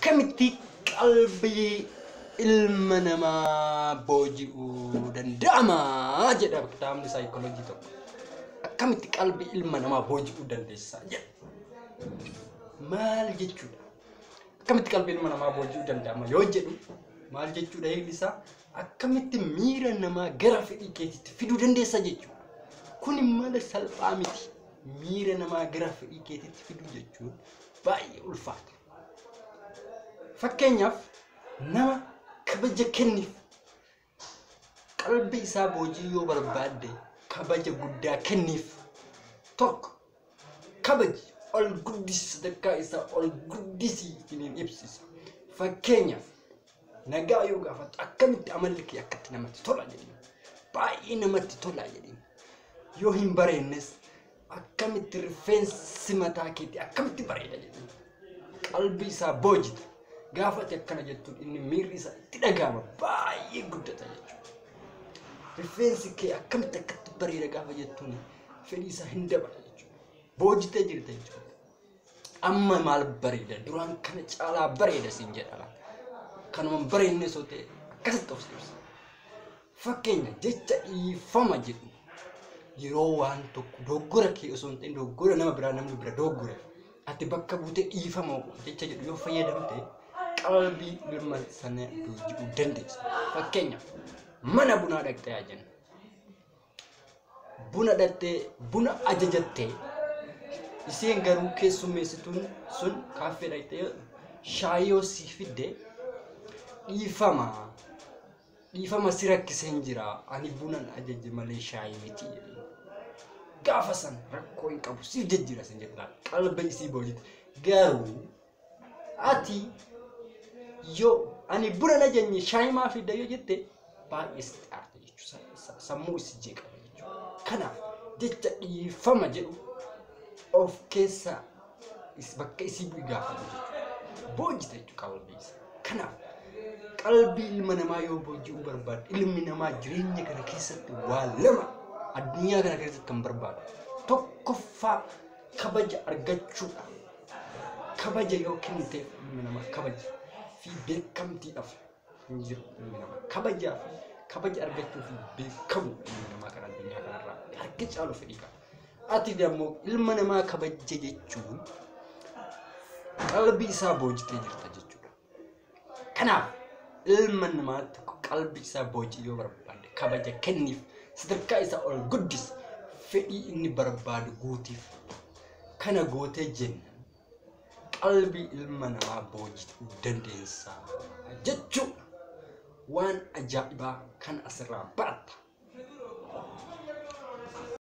akkamitti qalbii ilma namaa booji'uu danda'ama jedha kitaabni saayikooloojii tokko. Akkamitti qalbii ilma namaa booji'uu dandeessa jedha. Maal jechuudha? Akkamitti qalbii ilma namaa booji'uu danda'ama yoo jedhu maal jechuudha? Hiikni isaa akkamitti miira namaa gara fedhii keetiitti fiduu dandeessa jechuudha. Kun mala salphaa miti. Miira namaa gara fedhii keetiitti fiduu jechuun baay'ee ulfaata. Fakkeenyaaf nama kabaja kenniif qalbii isaa boojii yoo barbaadde kabaja guddaa kenniif. Tokko kabaji ol guddisi, sadarkaa isaa ol guddisi ittiin ibsisa. Fakkeenyaaf nagaa yoo gaafatu akkamitti amalli kee akkatti namatti tola jedhanii, baay'ee namatti tola jedhanii. Yoo hin bareennes akkamitti rifeensi mataa keetii akkamitti bareeda jedhanii qalbii isaa boojita. Gaafate akkana jettuun inni miirri isaa itti dhagahama, baay'ee guddata jechuudha. Rifeensi kee akkamitti akkatti bareeda gaafa jettuun fedhii isaa hin dabala jechuudha. Boojitee jirta jechuudha. Amma maal bareeda, duraan kana caalaa bareeda siin jedhala. Kanuma bareedne soo ta'e akkasitti of ibsa. Fakkeenya jecha dhiifama jedhu yeroo waan tokko doggora kee osoo hin ta'in doggora nama biraa, namni bira doggore ati bakka buutee dhiifama jecha jedhu yoo fayyadamte qalbii ilma sana booji'uu dandeessa. Fakkeenyaaf mana bunaa dhaqxee jenna. Buna dhaqxee buna ajajattee isheen garuu keessummeessituun sun kaaffee dhaqxee shaayii yoo si fidde dhiifama si rakkiseen jira, ani bunan ajaje malee shaayii miti. Gaafa san rakkoo hin qabu siif jijjiira sin jedha qalbii isii boojite. Garuu ati yoo ani buna ajajne shaayii maa fidda yoo jette baay'ee sitti aarte jechuudha. Sammuu isii jeeqama jechuudha. Kanaaf jecha dhiifama jedhu of keessa bakka isii bu'ii gaafatu jechuudha. Boojite jechuudha qalbii isaa. Kanaaf qalbii ilma namaa yoo booji'uu barbaadde, ilmi namaa jireenya kana keessatti waa lama addunyaa kana keessatti kan barbaadu. Tokkoffaa kabaja argachuudha. Kabaja yoo kenniteef ilmi namaa kabaja fi beekamtiidhaaf hin jiru ilmi namaa. Kabajaa fi kabaja argachuu fi beekamu ilmi namaa kan addunyaa kanarraa harki caalu fedhii qaba. Ati immoo ilma namaa kabaja jechuun qalbii isaa boojitee jirta jechuudha. Kanaaf ilma namaa tokko qalbii isaa boojii yoo barbaadde kabaja kenniif, sadarkaa isaa ol guddisi, fedhii inni barbaadu guutiif. Kana gootee jenna qalbii ilma namaa boojii dandeessa jechuudha. Waan ajaa'ibaa kan asirraa baratta.